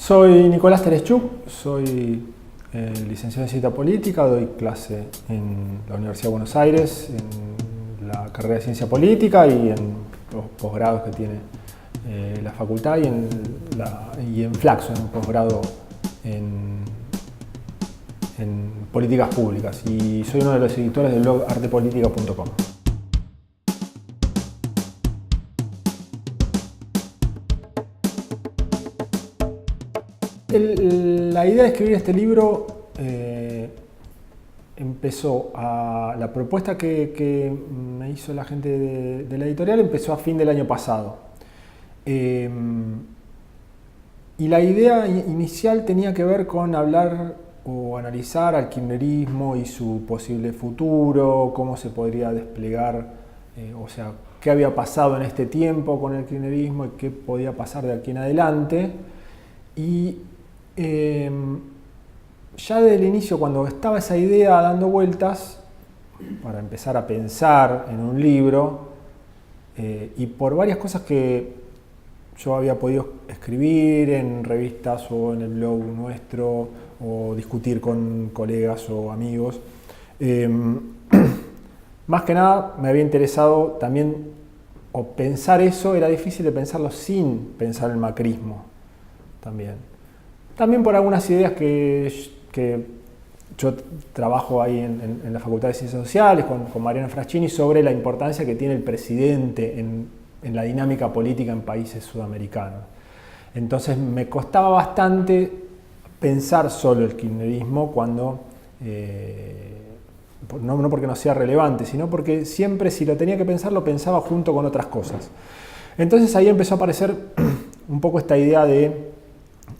Soy Nicolás Terechuk, soy licenciado en Ciencia Política, doy clase en la Universidad de Buenos Aires, en la carrera de Ciencia Política y en los posgrados que tiene la facultad y en Flaxo, en un posgrado en políticas públicas. Y soy uno de los editores del blog artepolitica.com. La idea de escribir este libro empezó la propuesta que me hizo la gente de la editorial empezó a fin del año pasado. Y la idea inicial tenía que ver con hablar o analizar al kirchnerismo y su posible futuro, cómo se podría desplegar, o sea, qué había pasado en este tiempo con el kirchnerismo y qué podía pasar de aquí en adelante. Y ya desde el inicio, cuando estaba esa idea dando vueltas para empezar a pensar en un libro, y por varias cosas que yo había podido escribir en revistas o en el blog nuestro o discutir con colegas o amigos, más que nada me había interesado también, o pensar eso era difícil de pensarlo sin pensar el macrismo también. También por algunas ideas que yo trabajo ahí en la Facultad de Ciencias Sociales con Mariano Fraschini sobre la importancia que tiene el presidente en la dinámica política en países sudamericanos. Entonces me costaba bastante pensar solo el kirchnerismo cuando, no porque no sea relevante, sino porque siempre si lo tenía que pensar lo pensaba junto con otras cosas. Entonces ahí empezó a aparecer un poco esta idea de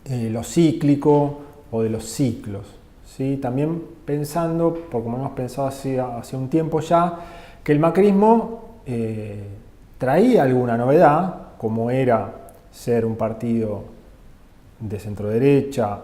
lo cíclico o de los ciclos, ¿sí? También pensando, porque como hemos pensado hace un tiempo ya, que el macrismo traía alguna novedad, como era ser un partido de centroderecha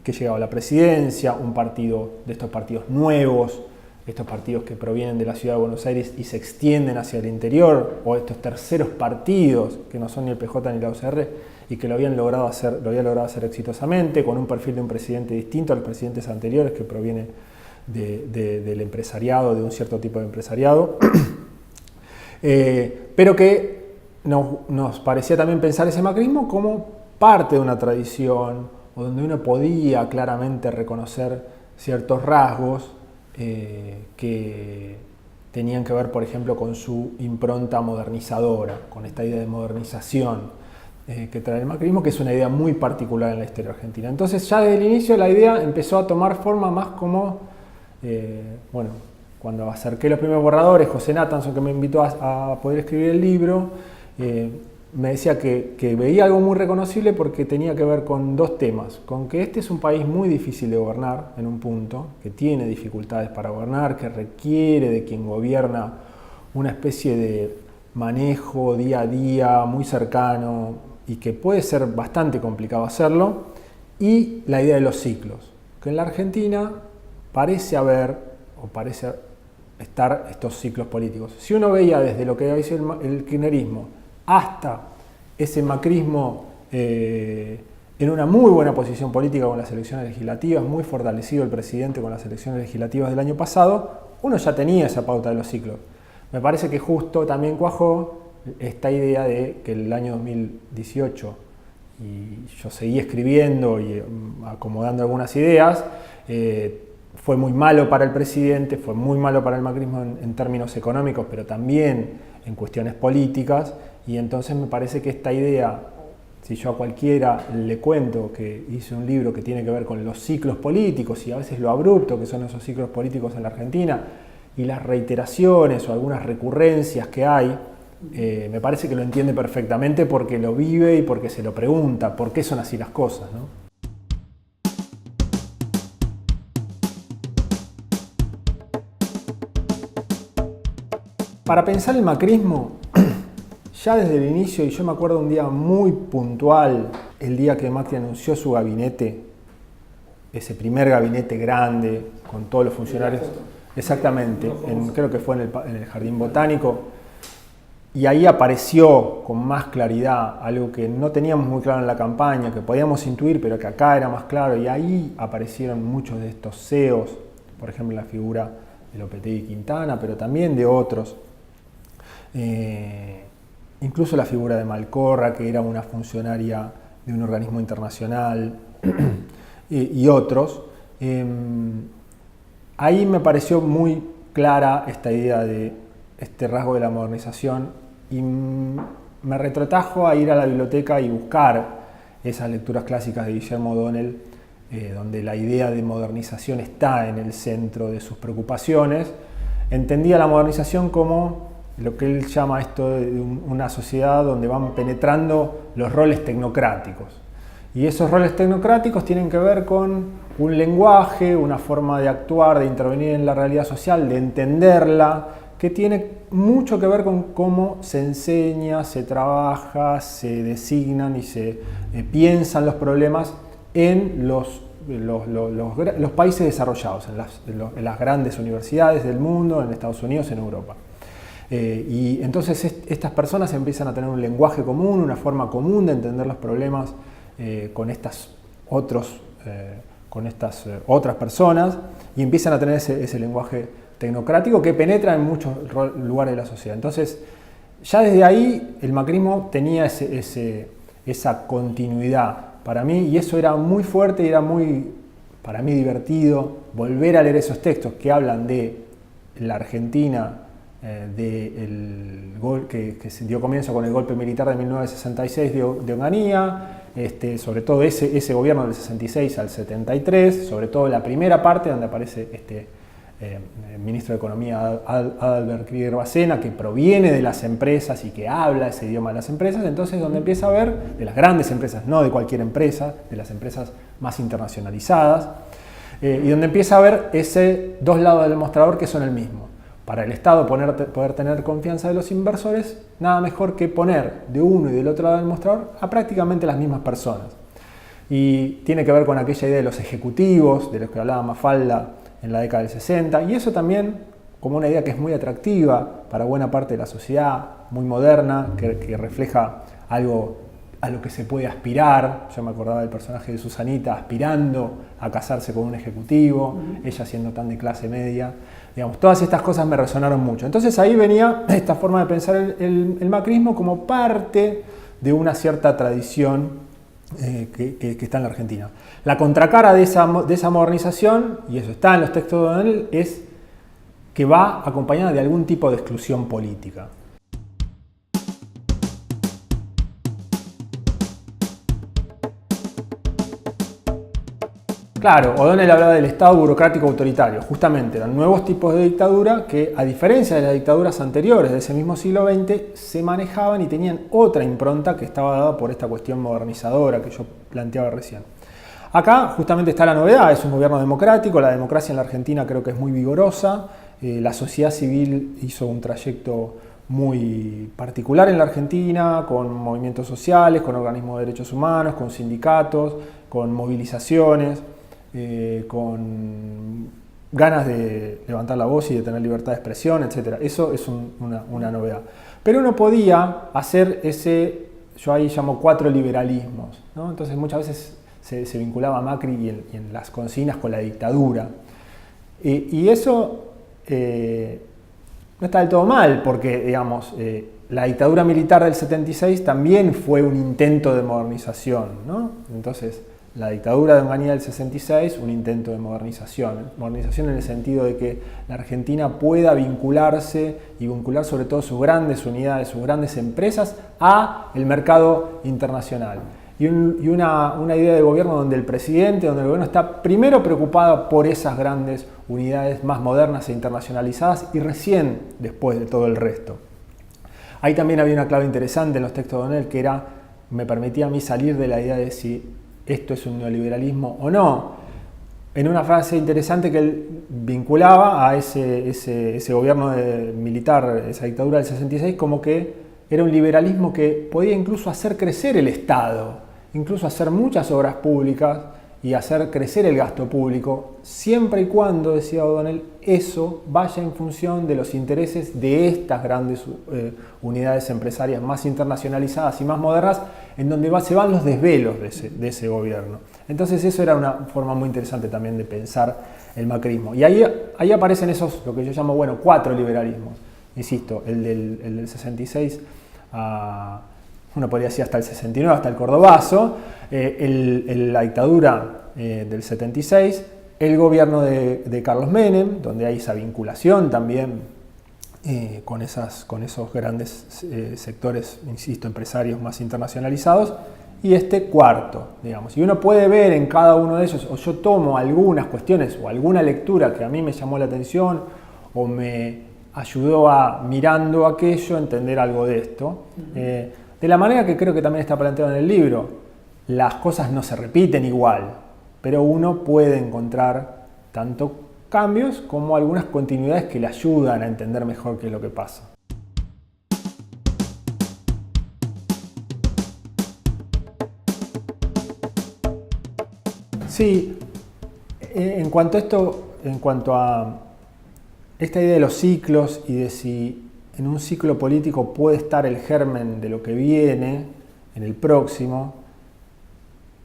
que llegaba a la presidencia, un partido de estos partidos nuevos, estos partidos que provienen de la ciudad de Buenos Aires y se extienden hacia el interior, o estos terceros partidos que no son ni el PJ ni la UCR y que lo había logrado hacer exitosamente, con un perfil de un presidente distinto a los presidentes anteriores que proviene del empresariado, de un cierto tipo de empresariado, pero que nos parecía también pensar ese macrismo como parte de una tradición o donde uno podía claramente reconocer ciertos rasgos que tenían que ver, por ejemplo, con su impronta modernizadora, con esta idea de modernización que trae el macrismo, que es una idea muy particular en la historia argentina. Entonces ya desde el inicio la idea empezó a tomar forma más como, bueno, cuando acerqué los primeros borradores, José Nathanson, que me invitó a poder escribir el libro, me decía que veía algo muy reconocible porque tenía que ver con dos temas, con que este es un país muy difícil de gobernar en un punto, que tiene dificultades para gobernar, que requiere de quien gobierna una especie de manejo día a día muy cercano y que puede ser bastante complicado hacerlo, y la idea de los ciclos, que en la Argentina parece haber o parece estar estos ciclos políticos. Si uno veía desde lo que dice el kirchnerismo hasta ese macrismo en una muy buena posición política con las elecciones legislativas, muy fortalecido el presidente con las elecciones legislativas del año pasado, uno ya tenía esa pauta de los ciclos. Me parece que justo también cuajó esta idea de que el año 2018, y yo seguí escribiendo y acomodando algunas ideas, fue muy malo para el presidente, fue muy malo para el macrismo en términos económicos, pero también en cuestiones políticas, y entonces me parece que esta idea, si yo a cualquiera le cuento que hice un libro que tiene que ver con los ciclos políticos y a veces lo abrupto que son esos ciclos políticos en la Argentina y las reiteraciones o algunas recurrencias que hay, me parece que lo entiende perfectamente porque lo vive y porque se lo pregunta, ¿por qué son así las cosas, ¿no? Para pensar el macrismo, ya desde el inicio, y yo me acuerdo un día muy puntual, el día que Macri anunció su gabinete, ese primer gabinete grande, con todos los funcionarios, exactamente, creo que fue en el Jardín Botánico, y ahí apareció con más claridad algo que no teníamos muy claro en la campaña, que podíamos intuir, pero que acá era más claro, y ahí aparecieron muchos de estos CEOs, por ejemplo la figura de Lopetegui y Quintana, pero también de otros. Incluso la figura de Malcorra, que era una funcionaria de un organismo internacional, y otros. Ahí me pareció muy clara esta idea de este rasgo de la modernización y me retrotrajo a ir a la biblioteca y buscar esas lecturas clásicas de Guillermo O'Donnell, donde la idea de modernización está en el centro de sus preocupaciones. Entendía la modernización como lo que él llama esto de una sociedad donde van penetrando los roles tecnocráticos. Y esos roles tecnocráticos tienen que ver con un lenguaje, una forma de actuar, de intervenir en la realidad social, de entenderla, que tiene mucho que ver con cómo se enseña, se trabaja, se designan y se piensan los problemas en los países desarrollados, en las grandes universidades del mundo, en Estados Unidos, en Europa. Y entonces estas personas empiezan a tener un lenguaje común, una forma común de entender los problemas con estas otras personas, y empiezan a tener ese lenguaje tecnocrático que penetra en muchos lugares de la sociedad. Entonces, ya desde ahí el macrismo tenía esa continuidad para mí, y eso era muy fuerte y era muy, para mí, divertido volver a leer esos textos que hablan de la Argentina, que se dio comienzo con el golpe militar de 1966 de Onganía, sobre todo ese gobierno del 66 al 73, sobre todo la primera parte donde aparece ministro de Economía Adalbert Krieger Bacena, que proviene de las empresas y que habla ese idioma de las empresas. Entonces donde empieza a ver, de las grandes empresas, no de cualquier empresa, de las empresas más internacionalizadas, y donde empieza a ver ese dos lados del mostrador que son el mismo. Para el Estado poder tener confianza de los inversores, nada mejor que poner de uno y del otro lado del mostrador a prácticamente las mismas personas. Y tiene que ver con aquella idea de los ejecutivos, de los que hablaba Mafalda en la década del 60, y eso también como una idea que es muy atractiva para buena parte de la sociedad, muy moderna, que refleja algo a lo que se puede aspirar. Yo me acordaba del personaje de Susanita aspirando a casarse con un ejecutivo, ella siendo tan de clase media. Digamos, todas estas cosas me resonaron mucho. Entonces ahí venía esta forma de pensar el macrismo como parte de una cierta tradición que está en la Argentina. La contracara de esa modernización, y eso está en los textos de O'Donnell, es que va acompañada de algún tipo de exclusión política. Claro, O'Donnell hablaba del Estado burocrático autoritario. Justamente eran nuevos tipos de dictadura que, a diferencia de las dictaduras anteriores de ese mismo siglo XX, se manejaban y tenían otra impronta que estaba dada por esta cuestión modernizadora que yo planteaba recién. Acá justamente está la novedad, es un gobierno democrático, la democracia en la Argentina creo que es muy vigorosa, la sociedad civil hizo un trayecto muy particular en la Argentina, con movimientos sociales, con organismos de derechos humanos, con sindicatos, con movilizaciones, con ganas de levantar la voz y de tener libertad de expresión, etc. Eso es una novedad. Pero uno podía hacer yo ahí llamo 4 liberalismos, ¿no? Entonces muchas veces se vinculaba a Macri y en las consignas con la dictadura. Y eso no está del todo mal, porque digamos, la dictadura militar del 76 también fue un intento de modernización, ¿no? Entonces, la dictadura de Onganía del 66, un intento de modernización. Modernización en el sentido de que la Argentina pueda vincularse y vincular sobre todo sus grandes unidades, sus grandes empresas a el mercado internacional. Y una idea de gobierno donde el gobierno está primero preocupado por esas grandes unidades más modernas e internacionalizadas y recién después de todo el resto. Ahí también había una clave interesante en los textos de O'Donnell que me permitía a mí salir de la idea de si esto es un neoliberalismo o no, en una frase interesante que él vinculaba a ese gobierno militar, esa dictadura del 66, como que era un liberalismo que podía incluso hacer crecer el Estado, incluso hacer muchas obras públicas y hacer crecer el gasto público, siempre y cuando, decía O'Donnell, eso vaya en función de los intereses de estas grandes unidades empresarias más internacionalizadas y más modernas, en donde se van los desvelos de ese gobierno. Entonces eso era una forma muy interesante también de pensar el macrismo. Y ahí aparecen esos, lo que yo llamo, bueno, 4 liberalismos. Insisto, el del 66 a... uno podría decir hasta el 69, hasta el cordobazo, la dictadura del 76, el gobierno de Carlos Menem, donde hay esa vinculación también con esos grandes sectores, insisto, empresarios más internacionalizados, y este cuarto, digamos. Y uno puede ver en cada uno de ellos, o yo tomo algunas cuestiones o alguna lectura que a mí me llamó la atención o me ayudó a, mirando aquello, entender algo de esto. De la manera que creo que también está planteado en el libro, las cosas no se repiten igual, pero uno puede encontrar tanto cambios como algunas continuidades que le ayudan a entender mejor qué es lo que pasa. Sí, en cuanto a esta idea de los ciclos y de si en un ciclo político puede estar el germen de lo que viene en el próximo,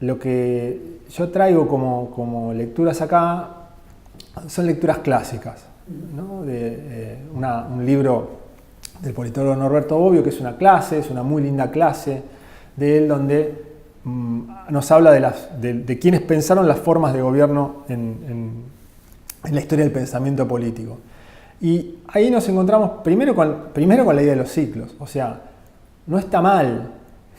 lo que yo traigo como lecturas acá son lecturas clásicas, ¿no? Un libro del politólogo Norberto Bobbio, que es una muy linda clase de él, donde nos habla de quienes pensaron las formas de gobierno en la historia del pensamiento político. Y ahí nos encontramos primero con la idea de los ciclos. O sea, no está mal,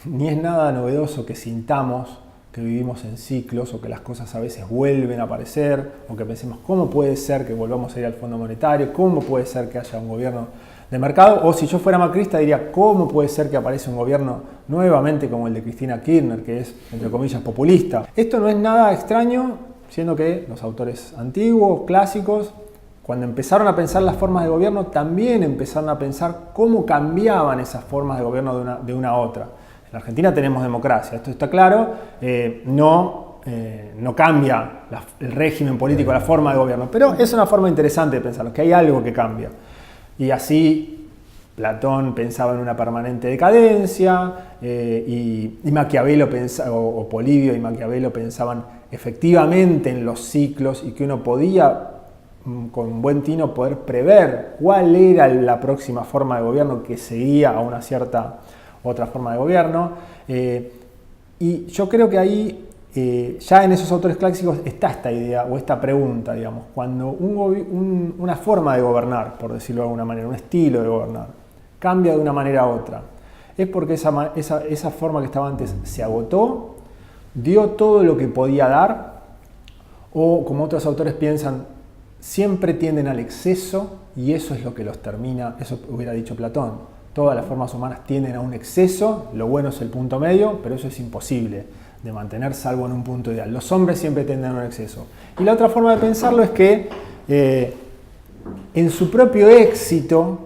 ni es nada novedoso que sintamos que vivimos en ciclos o que las cosas a veces vuelven a aparecer, o que pensemos cómo puede ser que volvamos a ir al Fondo Monetario, cómo puede ser que haya un gobierno de mercado, o si yo fuera macrista diría cómo puede ser que aparezca un gobierno nuevamente como el de Cristina Kirchner, que es, entre comillas, populista. Esto no es nada extraño, siendo que los autores antiguos, clásicos, cuando empezaron a pensar las formas de gobierno, también empezaron a pensar cómo cambiaban esas formas de gobierno de una a otra. En Argentina tenemos democracia, esto está claro, no cambia el régimen político, la forma de gobierno, pero es una forma interesante de pensarlo, que hay algo que cambia. Y así Platón pensaba en una permanente decadencia, y Maquiavelo o Polibio y Maquiavelo pensaban efectivamente en los ciclos y que uno podía con buen tino poder prever cuál era la próxima forma de gobierno que seguía a una cierta otra forma de gobierno. Y yo creo que ahí, ya en esos autores clásicos, está esta idea o esta pregunta, digamos, cuando una forma de gobernar, por decirlo de alguna manera, un estilo de gobernar, cambia de una manera a otra, es porque esa forma que estaba antes se agotó, dio todo lo que podía dar, o como otros autores piensan, siempre tienden al exceso y eso es lo que los termina, eso hubiera dicho Platón. Todas las formas humanas tienden a un exceso, lo bueno es el punto medio, pero eso es imposible de mantener salvo en un punto ideal. Los hombres siempre tienden a un exceso. Y la otra forma de pensarlo es que en su propio éxito,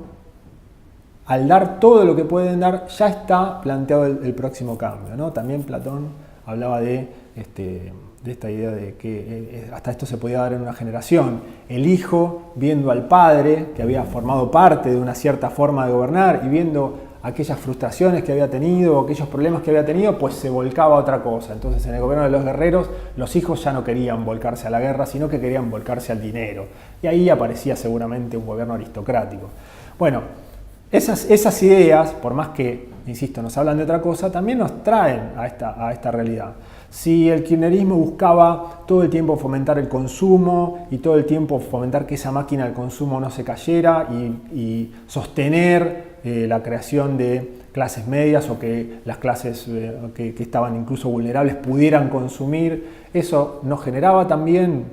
al dar todo lo que pueden dar, ya está planteado el próximo cambio, ¿no? También Platón hablaba de esta idea de que hasta esto se podía dar en una generación. El hijo viendo al padre, que había formado parte de una cierta forma de gobernar, y viendo aquellas frustraciones que había tenido, aquellos problemas que había tenido, pues se volcaba a otra cosa. Entonces, en el gobierno de los guerreros, los hijos ya no querían volcarse a la guerra, sino que querían volcarse al dinero. Y ahí aparecía seguramente un gobierno aristocrático. Bueno, esas ideas, por más que, insisto, nos hablan de otra cosa, también nos traen a esta realidad. Si el kirchnerismo buscaba todo el tiempo fomentar el consumo y todo el tiempo fomentar que esa máquina del consumo no se cayera y sostener la creación de clases medias o que las clases que estaban incluso vulnerables pudieran consumir, eso nos generaba también,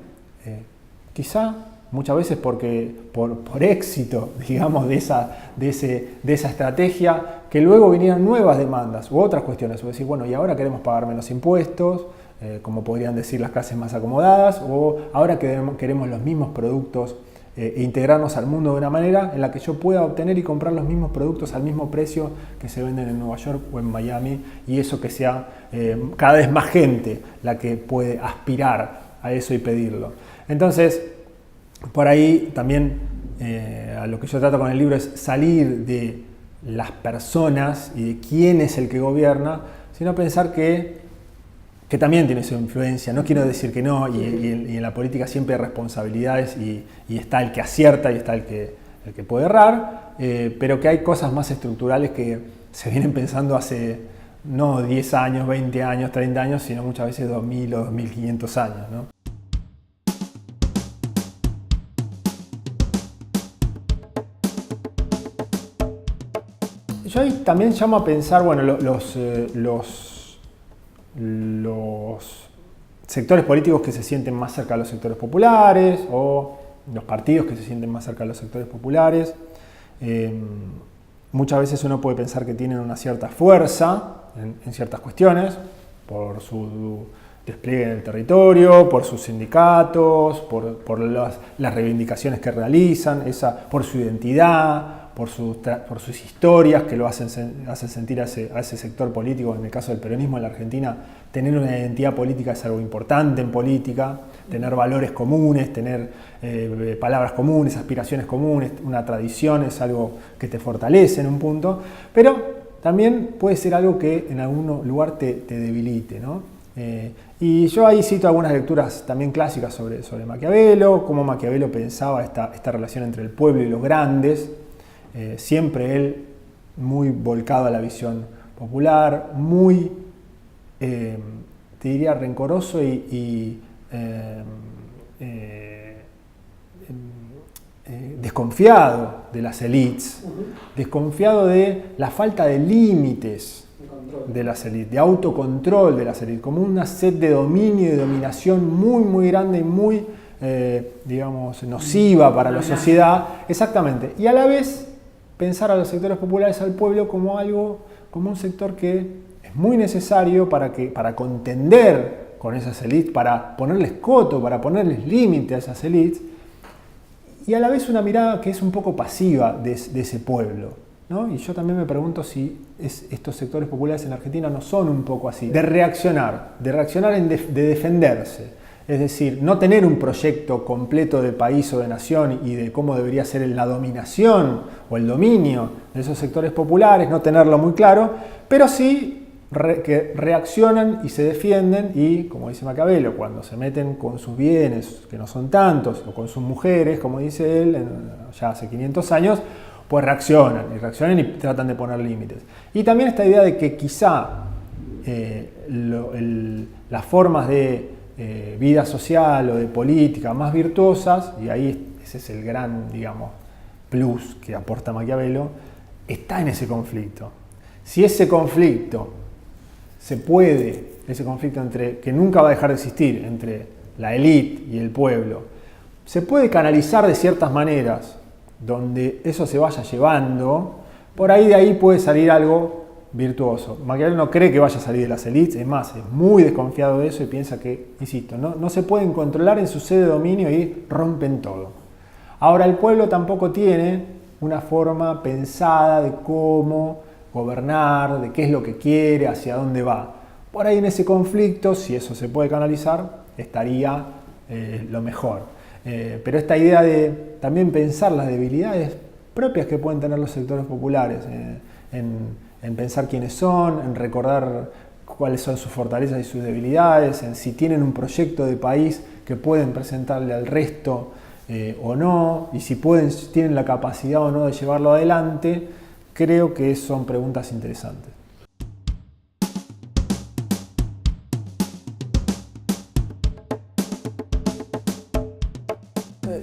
quizá muchas veces porque por éxito, digamos, de esa estrategia, que luego vinieran nuevas demandas u otras cuestiones. O decir, bueno, y ahora queremos pagar menos impuestos, como podrían decir las clases más acomodadas, o ahora queremos los mismos productos e integrarnos al mundo de una manera en la que yo pueda obtener y comprar los mismos productos al mismo precio que se venden en Nueva York o en Miami, y eso que sea cada vez más gente la que puede aspirar a eso y pedirlo. Entonces, por ahí también a lo que yo trato con el libro es salir de las personas y de quién es el que gobierna, sino pensar que también tiene su influencia. No quiero decir que no, y en la política siempre hay responsabilidades y está el que acierta y está el que puede errar, pero que hay cosas más estructurales que se vienen pensando hace no 10 años, 20 años, 30 años, sino muchas veces 2000 o 2500 años, ¿no? Yo ahí también llamo a pensar, bueno, los sectores políticos que se sienten más cerca de los sectores populares, o los partidos que se sienten más cerca de los sectores populares. Muchas veces uno puede pensar que tienen una cierta fuerza en ciertas cuestiones, por su despliegue en el territorio, por sus sindicatos, por las reivindicaciones que realizan, por su identidad, por sus historias que lo hacen sentir a ese sector político. En el caso del peronismo en la Argentina, tener una identidad política es algo importante en política, tener valores comunes, tener palabras comunes, aspiraciones comunes, una tradición es algo que te fortalece en un punto, pero también puede ser algo que en algún lugar te debilite, ¿no? Y yo ahí cito algunas lecturas también clásicas sobre Maquiavelo, cómo Maquiavelo pensaba esta relación entre el pueblo y los grandes. Siempre él muy volcado a la visión popular, muy, te diría, rencoroso y desconfiado de las élites, desconfiado de la falta de límites de las élites, de autocontrol de las élites, como una sed de dominio y de dominación muy, muy grande y muy, digamos, nociva para la sociedad. Exactamente. Y a la vez pensar a los sectores populares, al pueblo, como un sector que es muy necesario para contender con esas élites, para ponerles coto, para ponerles límite a esas élites, y a la vez una mirada que es un poco pasiva de ese pueblo, ¿no? Y yo también me pregunto si estos sectores populares en Argentina no son un poco así, de reaccionar de defenderse. Es decir, no tener un proyecto completo de país o de nación y de cómo debería ser la dominación o el dominio de esos sectores populares, no tenerlo muy claro, pero sí que reaccionan y se defienden y, como dice Maquiavelo, cuando se meten con sus bienes, que no son tantos, o con sus mujeres, como dice él, ya hace 500 años, pues reaccionan y tratan de poner límites. Y también esta idea de que quizá las formas de vida social o de política más virtuosas, y ahí ese es el gran, digamos, plus que aporta Maquiavelo, está en ese conflicto. Si ese conflicto que nunca va a dejar de existir entre la élite y el pueblo, se puede canalizar de ciertas maneras, donde eso se vaya llevando, de ahí puede salir algo virtuoso. Maquiavelo no cree que vaya a salir de las élites, es más, es muy desconfiado de eso y piensa que, insisto, no se pueden controlar en su sede de dominio y rompen todo. Ahora, el pueblo tampoco tiene una forma pensada de cómo gobernar, de qué es lo que quiere, hacia dónde va. Por ahí en ese conflicto, si eso se puede canalizar, estaría lo mejor. Pero esta idea de también pensar las debilidades propias que pueden tener los sectores populares, en pensar quiénes son, en recordar cuáles son sus fortalezas y sus debilidades, en si tienen un proyecto de país que pueden presentarle al resto o no, y si tienen la capacidad o no de llevarlo adelante, creo que son preguntas interesantes.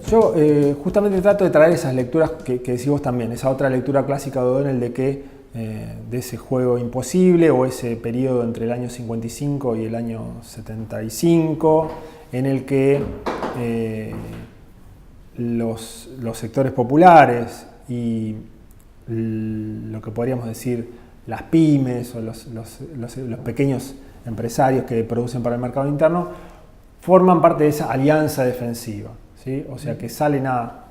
Yo justamente trato de traer esas lecturas que decís vos también, esa otra lectura clásica de O'Donnell de ese juego imposible, o ese periodo entre el año 55 y el año 75, en el que los sectores populares y lo que podríamos decir las pymes o los pequeños empresarios que producen para el mercado interno forman parte de esa alianza defensiva, ¿sí? O sea, que salen a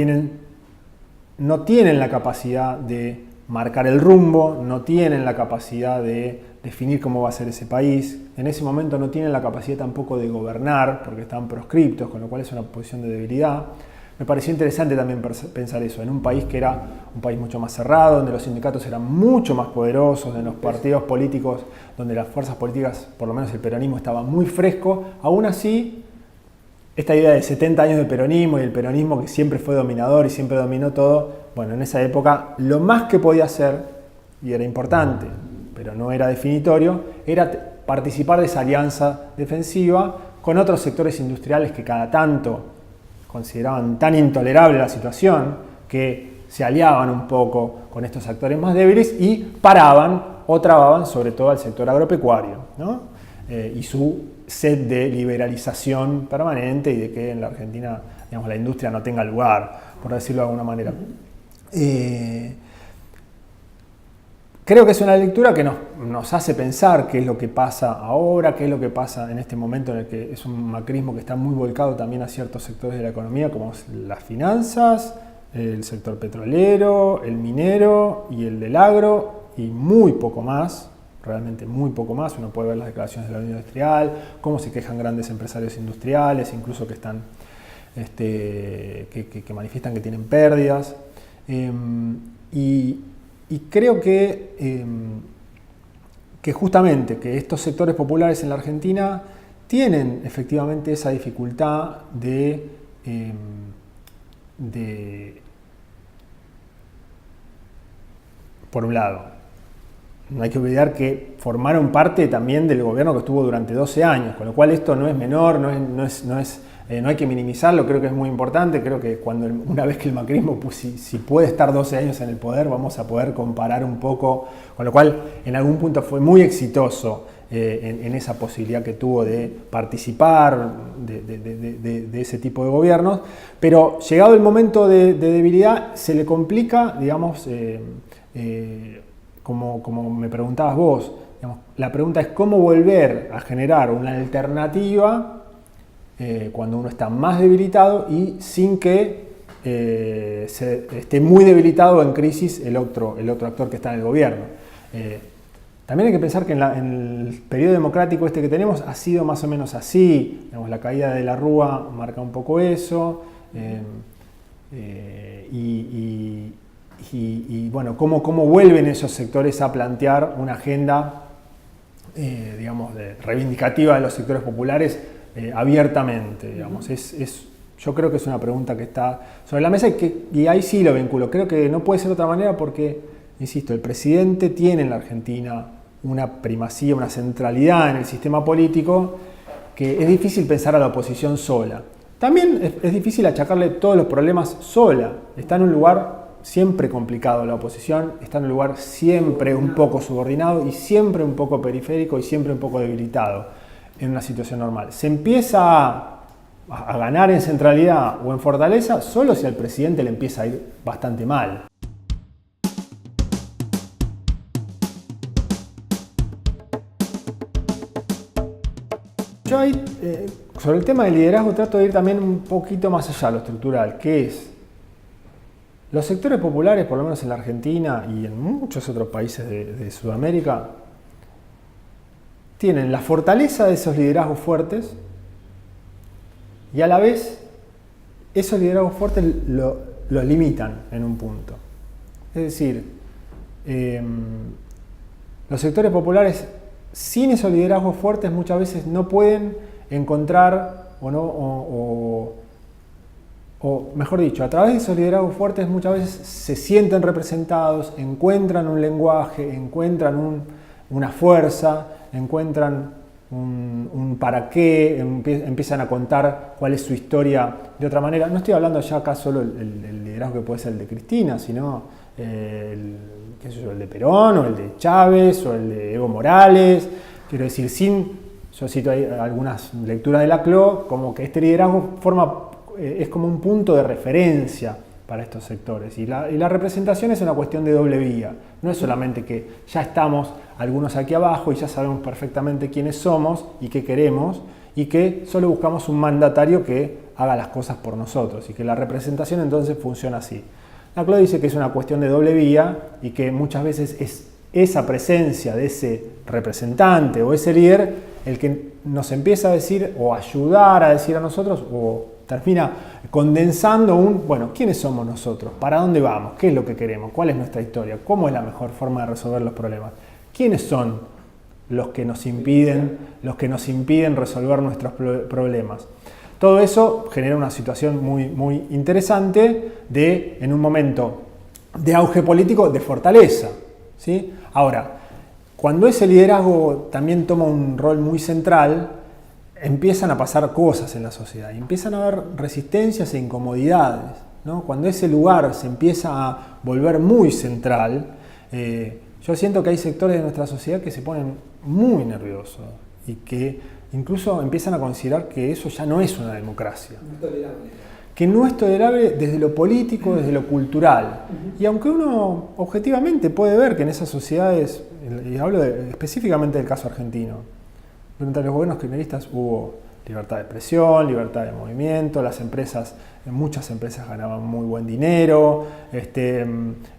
no tienen la capacidad de marcar el rumbo, no tienen la capacidad de definir cómo va a ser ese país. En ese momento no tienen la capacidad tampoco de gobernar, porque están proscriptos, con lo cual es una posición de debilidad. Me pareció interesante también pensar eso, en un país que era un país mucho más cerrado, donde los sindicatos eran mucho más poderosos, donde los partidos políticos, donde las fuerzas políticas, por lo menos el peronismo, estaba muy fresco. Aún así, esta idea de 70 años de peronismo y el peronismo que siempre fue dominador y siempre dominó todo, bueno, en esa época lo más que podía hacer, y era importante, pero no era definitorio, era participar de esa alianza defensiva con otros sectores industriales que cada tanto consideraban tan intolerable la situación que se aliaban un poco con estos actores más débiles y paraban o trababan sobre todo al sector agropecuario, ¿no? Y su sed de liberalización permanente y de que en la Argentina, digamos, la industria no tenga lugar, por decirlo de alguna manera. Creo que es una lectura que nos hace pensar qué es lo que pasa ahora, qué es lo que pasa en este momento en el que es un macrismo que está muy volcado también a ciertos sectores de la economía, como las finanzas, el sector petrolero, el minero y el del agro, y muy poco más, realmente muy poco más. Uno puede ver las declaraciones de la Unión Industrial, cómo se quejan grandes empresarios industriales, incluso que están que manifiestan que tienen pérdidas. Y creo que justamente que estos sectores populares en la Argentina tienen efectivamente esa dificultad por un lado, no hay que olvidar que formaron parte también del gobierno que estuvo durante 12 años, con lo cual esto no es menor, no hay que minimizarlo, creo que es muy importante. Creo que una vez que el macrismo, si puede estar 12 años en el poder, vamos a poder comparar un poco, con lo cual en algún punto fue muy exitoso en esa posibilidad que tuvo de participar de ese tipo de gobiernos, pero llegado el momento de debilidad se le complica, digamos, como me preguntabas vos, digamos, la pregunta es cómo volver a generar una alternativa cuando uno está más debilitado y sin que esté muy debilitado o en crisis el otro actor que está en el gobierno. También hay que pensar que en el periodo democrático este que tenemos ha sido más o menos así. Digamos, la caída de la Rúa marca un poco eso. Y bueno, cómo vuelven esos sectores a plantear una agenda digamos, reivindicativa de los sectores populares abiertamente, digamos. Yo creo que es una pregunta que está sobre la mesa y ahí sí lo vinculo. Creo que no puede ser de otra manera porque, insisto, el presidente tiene en la Argentina una primacía, una centralidad en el sistema político que es difícil pensar a la oposición sola. También es difícil achacarle todos los problemas sola. Está en un lugar siempre complicado la oposición, está en un lugar siempre un poco subordinado y siempre un poco periférico y siempre un poco debilitado en una situación normal. Se empieza a ganar en centralidad o en fortaleza solo si al presidente le empieza a ir bastante mal. Yo ahí, sobre el tema del liderazgo, trato de ir también un poquito más allá, lo estructural, que es los sectores populares, por lo menos en la Argentina y en muchos otros países de Sudamérica, tienen la fortaleza de esos liderazgos fuertes y a la vez esos liderazgos fuertes los limitan en un punto. Es decir, los sectores populares sin esos liderazgos fuertes muchas veces no pueden encontrar o mejor dicho, a través de esos liderazgos fuertes muchas veces se sienten representados, encuentran un lenguaje, encuentran una fuerza, encuentran un para qué, empiezan a contar cuál es su historia de otra manera. No estoy hablando ya acá solo el liderazgo que puede ser el de Cristina, sino el de Perón, o el de Chávez, o el de Evo Morales. Quiero decir, yo cito ahí algunas lecturas de Laclau, como que este liderazgo es como un punto de referencia para estos sectores. Y la representación es una cuestión de doble vía. No es solamente que ya estamos algunos aquí abajo y ya sabemos perfectamente quiénes somos y qué queremos y que solo buscamos un mandatario que haga las cosas por nosotros y que la representación entonces funciona así. Laclau dice que es una cuestión de doble vía y que muchas veces es esa presencia de ese representante o ese líder el que nos empieza a decir o ayudar a decir a nosotros o termina condensando bueno, ¿quiénes somos nosotros? ¿Para dónde vamos? ¿Qué es lo que queremos? ¿Cuál es nuestra historia? ¿Cómo es la mejor forma de resolver los problemas? ¿Quiénes son los que nos impiden resolver nuestros problemas? Todo eso genera una situación muy, muy interesante en un momento de auge político, de fortaleza, ¿sí? Ahora, cuando ese liderazgo también toma un rol muy central, empiezan a pasar cosas en la sociedad, y empiezan a haber resistencias e incomodidades, ¿no? Cuando ese lugar se empieza a volver muy central, yo siento que hay sectores de nuestra sociedad que se ponen muy nerviosos y que incluso empiezan a considerar que eso ya no es una democracia. No es tolerable. Que no es tolerable desde lo político, desde lo cultural. Y aunque uno objetivamente puede ver que en esas sociedades, y hablo específicamente del caso argentino, durante los gobiernos kirchneristas hubo libertad de expresión, libertad de movimiento, muchas empresas ganaban muy buen dinero,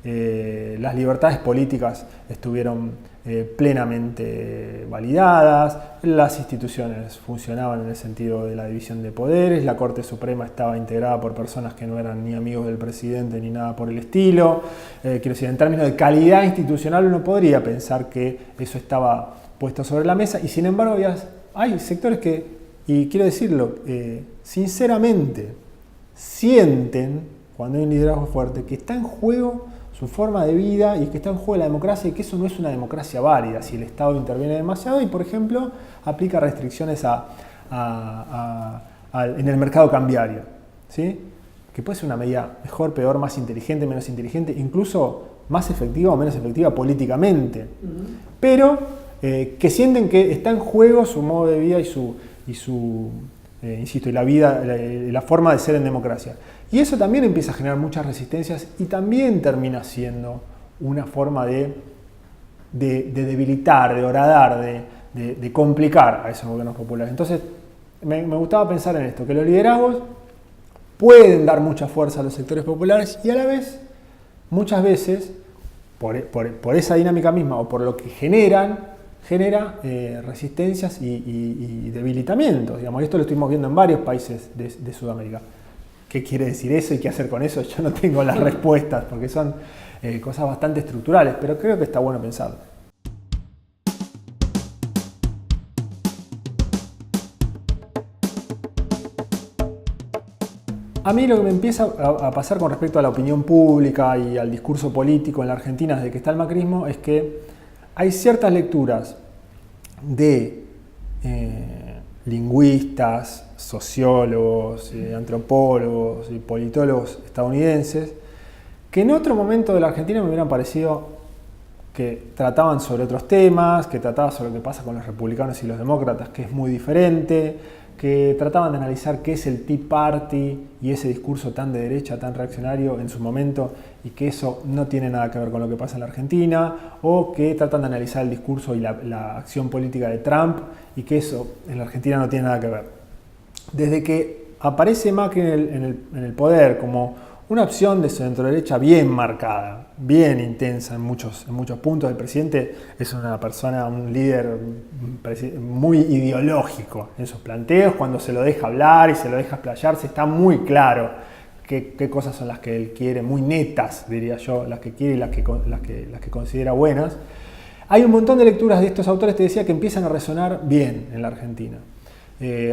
las libertades políticas estuvieron plenamente validadas, las instituciones funcionaban en el sentido de la división de poderes, la Corte Suprema estaba integrada por personas que no eran ni amigos del presidente ni nada por el estilo. Quiero decir, en términos de calidad institucional uno podría pensar que eso estaba puesto sobre la mesa y sin embargo hay sectores que, y quiero decirlo, sinceramente sienten, cuando hay un liderazgo fuerte, que está en juego su forma de vida y que está en juego la democracia y que eso no es una democracia válida si el Estado interviene demasiado y, por ejemplo, aplica restricciones en el mercado cambiario, ¿sí? Que puede ser una medida mejor, peor, más inteligente, menos inteligente, incluso más efectiva o menos efectiva políticamente, pero que sienten que está en juego su modo de vida insisto, y la forma de ser en democracia. Y eso también empieza a generar muchas resistencias y también termina siendo una forma de debilitar, de horadar, de complicar a esos gobiernos populares. Entonces, me gustaba pensar en esto, que los liderazgos pueden dar mucha fuerza a los sectores populares y a la vez, muchas veces, por esa dinámica misma o por lo que genera resistencias y debilitamientos. Digamos. Esto lo estuvimos viendo en varios países de Sudamérica. ¿Qué quiere decir eso y qué hacer con eso? Yo no tengo las respuestas porque son cosas bastante estructurales, pero creo que está bueno pensarlo. A mí lo que me empieza a pasar con respecto a la opinión pública y al discurso político en la Argentina desde que está el macrismo es que hay ciertas lecturas de lingüistas, sociólogos, antropólogos y politólogos estadounidenses que en otro momento de la Argentina me hubieran parecido que trataban sobre otros temas, que trataban sobre lo que pasa con los republicanos y los demócratas, que es muy diferente, que trataban de analizar qué es el Tea Party y ese discurso tan de derecha, tan reaccionario en su momento y que eso no tiene nada que ver con lo que pasa en la Argentina, o que tratan de analizar el discurso y la acción política de Trump y que eso en la Argentina no tiene nada que ver. Desde que aparece Macri en el poder como una opción de centro-derecha bien marcada, bien intensa en muchos puntos. El presidente es una persona, un líder muy ideológico en sus planteos. Cuando se lo deja hablar y se lo deja explayarse, está muy claro qué cosas son las que él quiere, muy netas, diría yo, las que quiere y las que considera buenas. Hay un montón de lecturas de estos autores, te decía, que empiezan a resonar bien en la Argentina.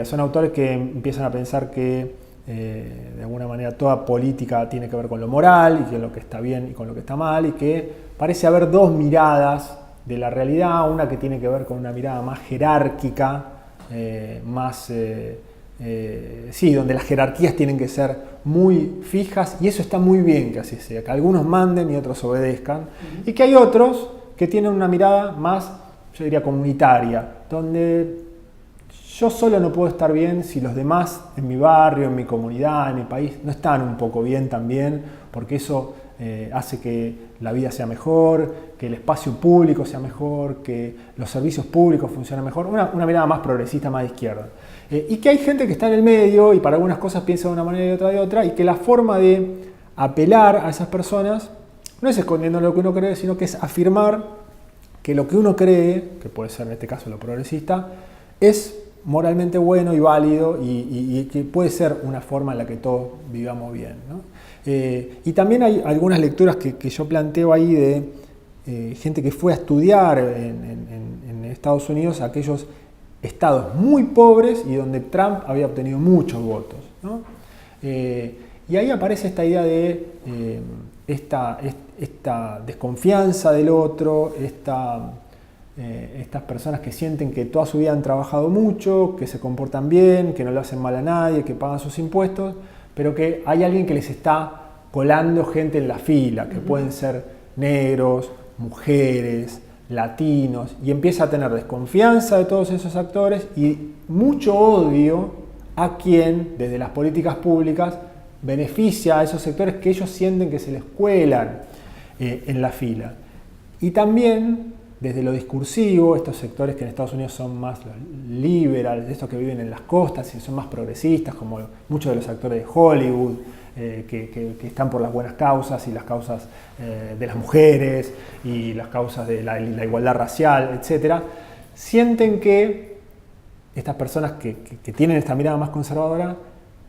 Son autores que empiezan a pensar que de alguna manera toda política tiene que ver con lo moral y con lo que está bien y con lo que está mal, y que parece haber dos miradas de la realidad, una que tiene que ver con una mirada más jerárquica, donde las jerarquías tienen que ser muy fijas, y eso está muy bien que así sea, que algunos manden y otros obedezcan, y que hay otros que tienen una mirada más, yo diría, comunitaria, donde yo solo no puedo estar bien si los demás en mi barrio, en mi comunidad, en mi país, no están un poco bien también, porque eso hace que la vida sea mejor, que el espacio público sea mejor, que los servicios públicos funcionen mejor, una mirada más progresista, más de izquierda. Y que hay gente que está en el medio y para algunas cosas piensa de una manera y otra de otra, y que la forma de apelar a esas personas no es escondiendo lo que uno cree, sino que es afirmar que lo que uno cree, que puede ser en este caso lo progresista, es moralmente bueno y válido y que puede ser una forma en la que todos vivamos bien, ¿no? Y también hay algunas lecturas que yo planteo ahí de gente que fue a estudiar en Estados Unidos, aquellos estados muy pobres y donde Trump había obtenido muchos votos, ¿no? Y ahí aparece esta idea de esta desconfianza del otro, estas personas que sienten que toda su vida han trabajado mucho, que se comportan bien, que no le hacen mal a nadie, que pagan sus impuestos, pero que hay alguien que les está colando gente en la fila, que pueden ser negros, mujeres, latinos, y empieza a tener desconfianza de todos esos actores y mucho odio a quien, desde las políticas públicas, beneficia a esos sectores que ellos sienten que se les cuelan en la fila. Y también, desde lo discursivo, estos sectores que en Estados Unidos son más liberales, estos que viven en las costas y son más progresistas, como muchos de los actores de Hollywood, que están por las buenas causas y las causas de las mujeres y las causas de la igualdad racial, etc., sienten que estas personas que tienen esta mirada más conservadora,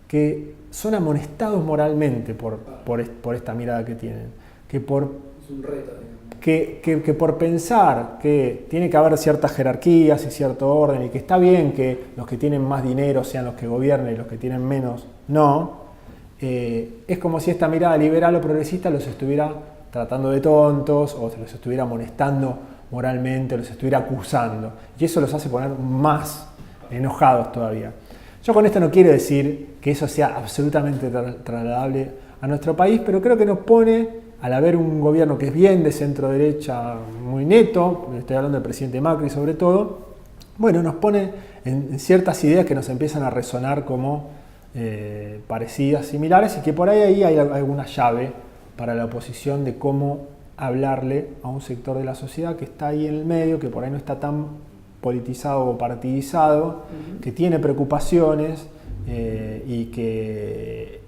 que son amonestados moralmente por esta mirada que tienen, que por, es un reto, que por pensar que tiene que haber ciertas jerarquías y cierto orden y que está bien que los que tienen más dinero sean los que gobiernen y los que tienen menos no, es como si esta mirada liberal o progresista los estuviera tratando de tontos o los estuviera amonestando moralmente, los estuviera acusando, y eso los hace poner más enojados todavía. Yo con esto no quiero decir que eso sea absolutamente trasladable a nuestro país, pero creo que nos pone, al haber un gobierno que es bien de centro derecha, muy neto, estoy hablando del presidente Macri sobre todo, bueno, nos pone en ciertas ideas que nos empiezan a resonar como parecidas, similares, y que por ahí hay alguna llave para la oposición de cómo hablarle a un sector de la sociedad que está ahí en el medio, que por ahí no está tan politizado o partidizado, que tiene preocupaciones y que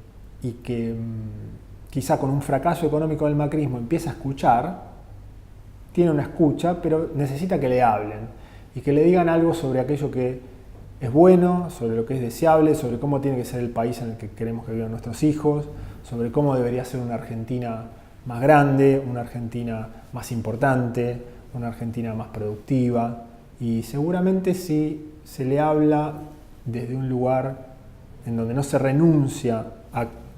quizá con un fracaso económico del macrismo empieza a escuchar, tiene una escucha, pero necesita que le hablen y que le digan algo sobre aquello que es bueno, sobre lo que es deseable, sobre cómo tiene que ser el país en el que queremos que vivan nuestros hijos, sobre cómo debería ser una Argentina más grande, una Argentina más importante, una Argentina más productiva. Y seguramente si se le habla desde un lugar en donde no se renuncia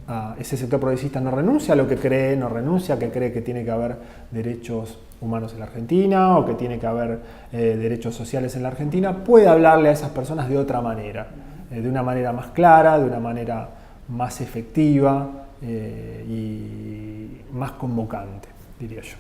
a ese sector progresista, no renuncia a lo que cree, no renuncia a que cree que tiene que haber derechos humanos en la Argentina o que tiene que haber derechos sociales en la Argentina, puede hablarle a esas personas de otra manera, de una manera más clara, de una manera más efectiva y más convocante, diría yo.